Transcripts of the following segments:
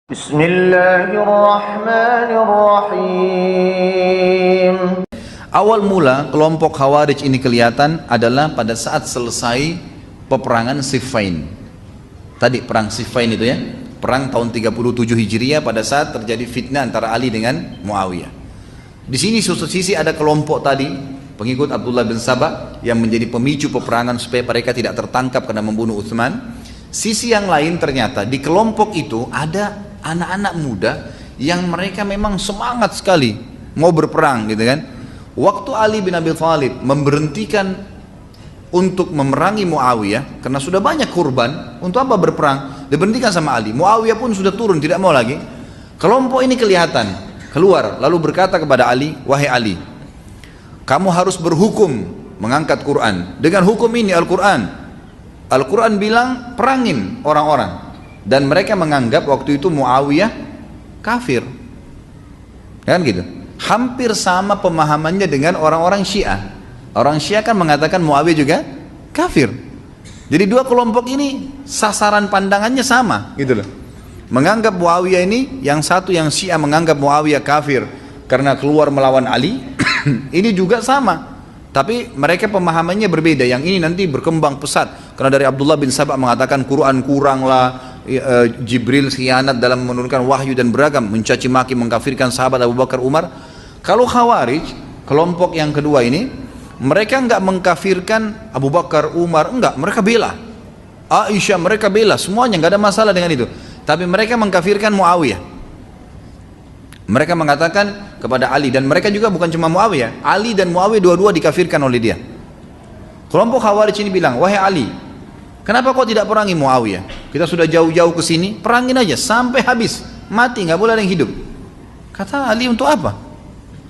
Bismillahirrahmanirrahim. Awal mula kelompok Khawarij ini kelihatan adalah pada saat selesai peperangan Siffin. Tadi perang Siffin itu ya, perang tahun 37 Hijriah pada saat terjadi fitnah antara Ali dengan Muawiyah. Di sini suatu sisi ada kelompok tadi pengikut Abdullah bin Sabah yang menjadi pemicu peperangan supaya mereka tidak tertangkap karena membunuh Utsman. Sisi yang lain ternyata di kelompok itu ada anak-anak muda yang mereka memang semangat sekali mau berperang gitu kan. Waktu Ali bin Abi Thalib memberhentikan untuk memerangi Muawiyah karena sudah banyak kurban, untuk apa berperang? Diberhentikan sama Ali. Muawiyah pun sudah turun, tidak mau lagi. Kelompok ini kelihatan keluar lalu berkata kepada Ali, "Wahai Ali, kamu harus berhukum mengangkat Quran. Dengan hukum ini Al-Quran bilang perangin orang-orang." Dan mereka menganggap waktu itu Muawiyah kafir, kan gitu. Hampir sama pemahamannya dengan orang-orang Syiah. Orang Syiah kan mengatakan Muawiyah juga kafir. Jadi dua kelompok ini sasaran pandangannya sama gitu loh. Menganggap Muawiyah ini, yang satu yang Syiah menganggap Muawiyah kafir karena keluar melawan Ali. Ini juga sama. Tapi mereka pemahamannya berbeda. Yang ini nanti berkembang pesat karena dari Abdullah bin Sabah mengatakan Quran kurang lah, Jibril khianat dalam menurunkan wahyu dan beragam, mencaci maki mengkafirkan sahabat Abu Bakar, Umar. Kalau Khawarij, kelompok yang kedua ini, mereka enggak mengkafirkan Abu Bakar, Umar, enggak, mereka bela Aisyah, mereka bela semuanya, enggak ada masalah dengan itu. Tapi mereka mengkafirkan Muawiyah. Mereka mengatakan kepada Ali, dan mereka juga bukan cuma Muawiyah, Ali dan Muawiyah dua-dua dikafirkan oleh dia. Kelompok Khawarij ini bilang, "Wahai Ali, kenapa kau tidak perangi Muawiyah? Kita sudah jauh-jauh ke sini, perangin aja sampai habis, mati, nggak boleh ada yang hidup." Kata Ali, "Untuk apa?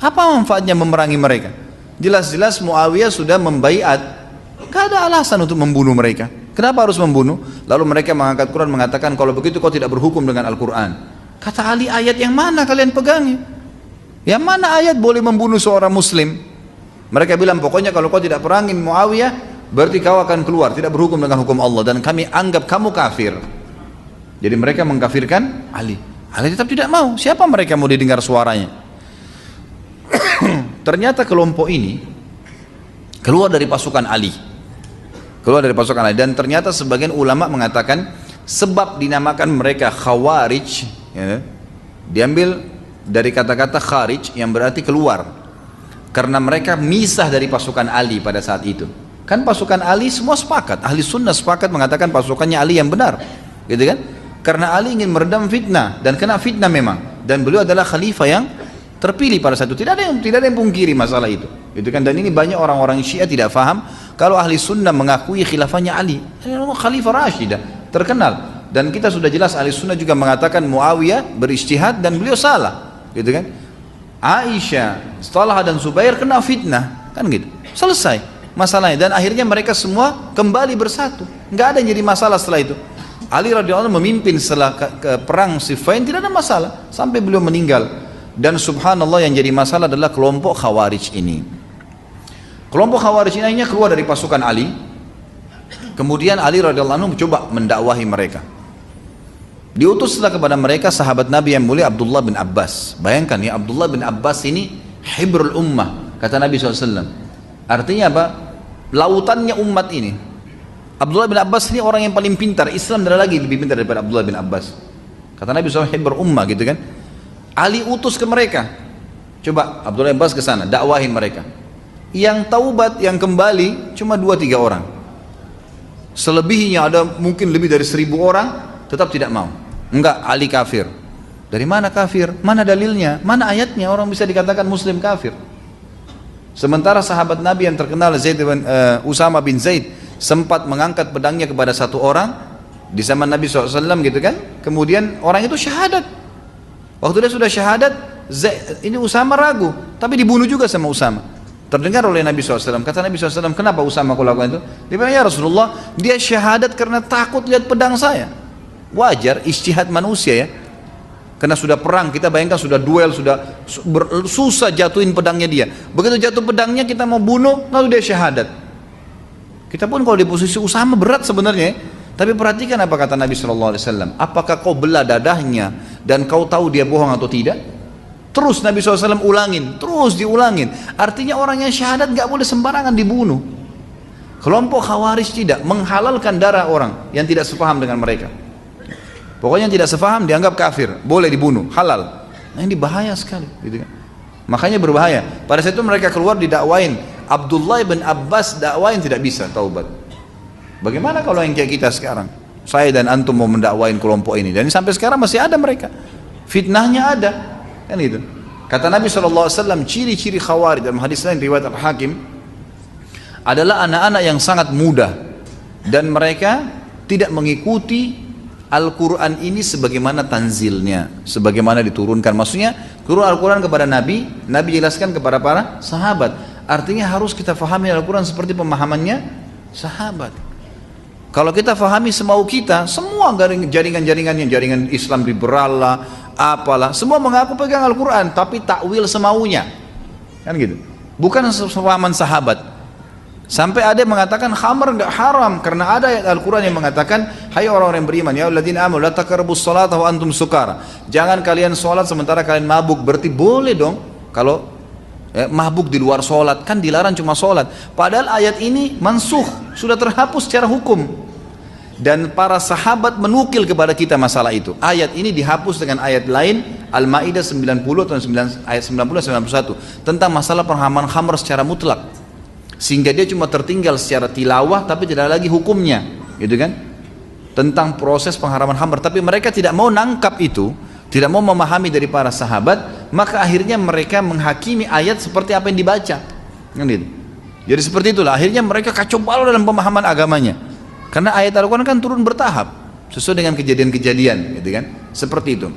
Apa manfaatnya memerangi mereka? Jelas-jelas Muawiyah sudah membaiat, gak ada alasan untuk membunuh mereka. Kenapa harus membunuh?" Lalu mereka mengangkat Quran mengatakan, "Kalau begitu kau tidak berhukum dengan Al-Quran." Kata Ali, "Ayat yang mana kalian pegangi? Yang mana ayat boleh membunuh seorang muslim?" Mereka bilang, "Pokoknya kalau kau tidak perangin Muawiyah, berarti kau akan keluar, tidak berhukum dengan hukum Allah, dan kami anggap kamu kafir." Jadi mereka mengkafirkan Ali. Ali tetap tidak mau. Siapa mereka mau didengar suaranya? Ternyata kelompok ini keluar dari pasukan Ali. Dan ternyata sebagian ulama mengatakan sebab dinamakan mereka Khawarij ya, diambil dari kata-kata kharij yang berarti keluar, karena mereka misah dari pasukan Ali pada saat itu. Kan pasukan Ali semua sepakat, ahli sunnah sepakat mengatakan pasukannya Ali yang benar, gitu kan? Karena Ali ingin meredam fitnah dan kena fitnah memang, dan beliau adalah khalifah yang terpilih pada saat itu. Tidak ada yang pungkiri masalah itu, gitu kan? Dan ini banyak orang-orang Syiah tidak faham kalau ahli sunnah mengakui khilafahnya Ali, khalifah Rashidah terkenal. Dan kita sudah jelas ahli sunnah juga mengatakan Muawiyah berijtihad dan beliau salah, gitu kan? Aisyah, Talha dan Zubair kena fitnah, kan gitu. Selesai masalahnya, dan akhirnya mereka semua kembali bersatu. Nggak ada yang jadi masalah setelah itu. Ali radhiyallahu anhu memimpin setelah ke perang Siffin, tidak ada masalah sampai beliau meninggal. Dan subhanallah yang jadi masalah adalah kelompok Khawarij ini. Kelompok Khawarij ini akhirnya keluar dari pasukan Ali. Kemudian Ali radhiyallahu anhu mencoba mendakwahi mereka. Diutuslah kepada mereka sahabat Nabi yang mulia Abdullah bin Abbas. Bayangkan ya, Abdullah bin Abbas ini hibrul ummah, kata Nabi SAW. Artinya apa? Lautannya umat ini. Abdullah bin Abbas ini orang yang paling pintar. Islam tidak ada lagi lebih pintar daripada Abdullah bin Abbas. Kata Nabi SAW, hibrul ummah, gitu kan. Ali utus ke mereka. Coba Abdullah bin Abbas ke sana, dakwahin mereka. Yang taubat, yang kembali cuma 2-3 orang. Selebihnya ada mungkin lebih dari 1000 orang tetap tidak mau. Enggak, Ali kafir. Dari mana kafir? Mana dalilnya? Mana ayatnya orang bisa dikatakan muslim kafir? Sementara sahabat Nabi yang terkenal Usama bin Zaid sempat mengangkat pedangnya kepada satu orang di zaman Nabi SAW, gitu kan. Kemudian orang itu syahadat. Waktu dia sudah syahadat, ini Usama ragu, tapi dibunuh juga sama Usama. Terdengar oleh Nabi SAW. Kata Nabi SAW, "Kenapa Usama kau lakukan itu?" Dia bilang, "Ya Rasulullah, dia syahadat karena takut lihat pedang saya." Wajar, ijtihad manusia ya. Karena sudah perang, kita bayangkan sudah duel, sudah susah jatuhin pedangnya dia. Begitu jatuh pedangnya kita mau bunuh, lalu dia syahadat. Kita pun kalau di posisi Usama berat sebenarnya. Tapi perhatikan apa kata Nabi SAW. Apakah kau belah dadahnya dan kau tahu dia bohong atau tidak? Terus Nabi SAW ulangin, terus diulangin. Artinya orang yang syahadat gak boleh sembarangan dibunuh. Kelompok Khawarij tidak menghalalkan darah orang yang tidak sepaham dengan mereka. Pokoknya yang tidak sepaham dianggap kafir, boleh dibunuh, halal. Nah ini bahaya sekali, gitu kan? Makanya berbahaya. Pada saat itu mereka keluar didakwain. Abdullah bin Abbas dakwain tidak bisa taubat. Bagaimana kalau yang kayak kita sekarang? Saya dan antum mau mendakwain kelompok ini, dan sampai sekarang masih ada mereka. Fitnahnya ada, kan gitu. Kata Nabi SAW, ciri-ciri Khawarij dalam hadis lain riwayat Al-Hakim adalah anak-anak yang sangat muda dan mereka tidak mengikuti Al-Quran ini sebagaimana tanzilnya, sebagaimana diturunkan. Maksudnya turun Al-Quran kepada Nabi, Nabi jelaskan kepada para sahabat. Artinya harus kita fahami Al-Quran seperti pemahamannya sahabat. Kalau kita fahami semau kita, semua jaringan-jaringannya, jaringan Islam liberal lah, apalah, semua mengaku pegang Al-Quran, tapi takwil semaunya, kan gitu. Bukan sepahaman sahabat. Sampai ada yang mengatakan khamr enggak haram karena ada ayat Al-Quran yang mengatakan, hai orang-orang yang beriman, ya alladzina amanu la taqrabus salata wa antum sukara. Jangan kalian sholat sementara kalian mabuk. Berarti boleh dong kalau mabuk di luar sholat, kan dilarang cuma sholat. Padahal ayat ini mansukh, sudah terhapus secara hukum. Dan para sahabat menukil kepada kita masalah itu. Ayat ini dihapus dengan ayat lain, Al-Ma'idah 90 atau ayat 90-91 tentang masalah penghaman khamr secara mutlak. Sehingga dia cuma tertinggal secara tilawah tapi tidak lagi hukumnya, gitu kan? Tentang proses pengharaman khamr. Tapi mereka tidak mau nangkap itu, tidak mau memahami dari para sahabat, maka akhirnya mereka menghakimi ayat seperti apa yang dibaca, kan gitu. Jadi seperti itulah akhirnya mereka kacau balau dalam pemahaman agamanya, karena ayat Al-Quran kan turun bertahap sesuai dengan kejadian-kejadian, gitu kan, seperti itu.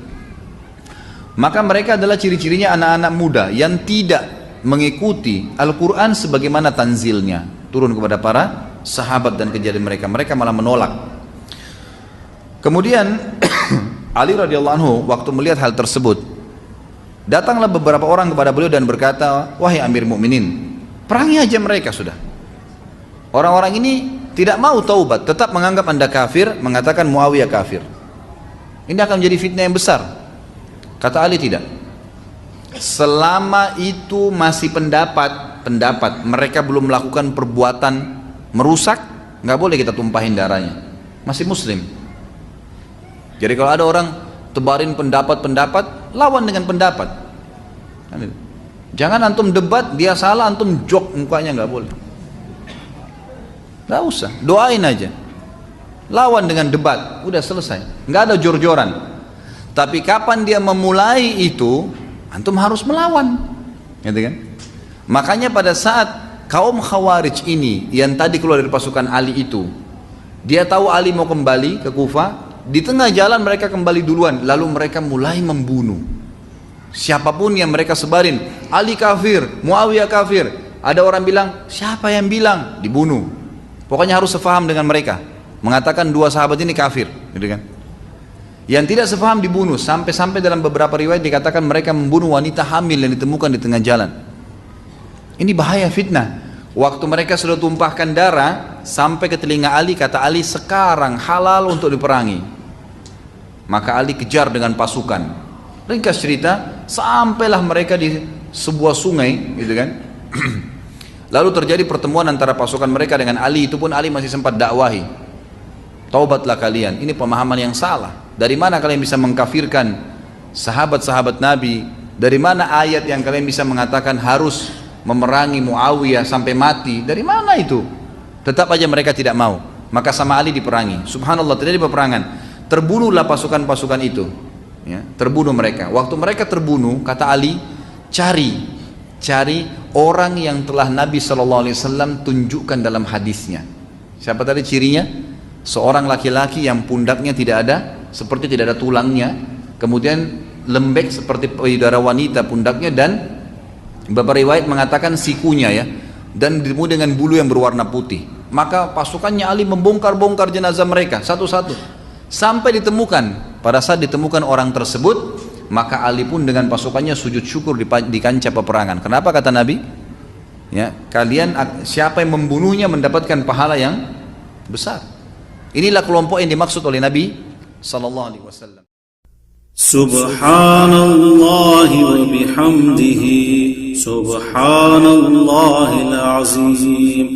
Maka mereka adalah ciri-cirinya anak-anak muda yang tidak mengikuti Al-Quran sebagaimana tanzilnya turun kepada para sahabat dan kejadian mereka malah menolak. Kemudian Ali radhiyallahu anhu waktu melihat hal tersebut, datanglah beberapa orang kepada beliau dan berkata, wahai Amir Mukminin, perangi aja mereka sudah. Orang-orang ini tidak mau taubat, tetap menganggap anda kafir, mengatakan Muawiyah kafir. Ini akan menjadi fitnah yang besar. Kata Ali, tidak. Selama itu masih pendapat mereka belum melakukan perbuatan merusak, nggak boleh kita tumpahin darahnya, masih muslim. Jadi kalau ada orang tebarin pendapat, lawan dengan pendapat. Jangan antum debat, dia salah, antum jok mukanya, nggak boleh. Nggak usah, doain aja. Lawan dengan debat, udah selesai. Nggak ada jor-joran. Tapi kapan dia memulai itu, antum harus melawan, gitu kan? Makanya pada saat kaum Khawarij ini yang tadi keluar dari pasukan Ali itu, dia tahu Ali mau kembali ke Kufah. Di tengah jalan mereka kembali duluan, lalu mereka mulai membunuh siapapun yang mereka sebarin. Ali kafir, Muawiyah kafir. Ada orang bilang, siapa yang bilang? Dibunuh. Pokoknya harus sefaham dengan mereka, mengatakan dua sahabat ini kafir, gitu kan? Yang tidak sefaham dibunuh. Sampai-sampai dalam beberapa riwayat dikatakan mereka membunuh wanita hamil yang ditemukan di tengah jalan. Ini bahaya, fitnah. Waktu mereka sudah tumpahkan darah sampai ke telinga Ali, kata Ali, sekarang halal untuk diperangi. Maka Ali kejar dengan pasukan. Ringkas cerita, sampailah mereka di sebuah sungai, gitu kan. Lalu terjadi pertemuan antara pasukan mereka dengan Ali. Itu pun Ali masih sempat dakwahi, taubatlah kalian, ini pemahaman yang salah. Dari mana kalian bisa mengkafirkan sahabat-sahabat Nabi? Dari mana ayat yang kalian bisa mengatakan harus memerangi Muawiyah sampai mati? Dari mana itu? Tetap aja mereka tidak mau. Maka sama Ali diperangi. Subhanallah, terjadi peperangan. Terbunuhlah pasukan-pasukan itu, ya, terbunuh mereka. Waktu mereka terbunuh, kata Ali, cari orang yang telah Nabi SAW tunjukkan dalam hadisnya. Siapa tadi cirinya? Seorang laki-laki yang pundaknya tidak ada, seperti tidak ada tulangnya, kemudian lembek seperti payudara wanita pundaknya, dan beberapa riwayat mengatakan sikunya, ya, dan ditemui dengan bulu yang berwarna putih. Maka pasukannya Ali membongkar-bongkar jenazah mereka satu-satu sampai ditemukan. Pada saat ditemukan orang tersebut, maka Ali pun dengan pasukannya sujud syukur di kancah peperangan. Kenapa kata Nabi? Ya, kalian siapa yang membunuhnya mendapatkan pahala yang besar. Inilah kelompok yang dimaksud oleh Nabi sallallahu alaihi wasallam. Subhanallah wa bihamdihi, subhanallahil azim.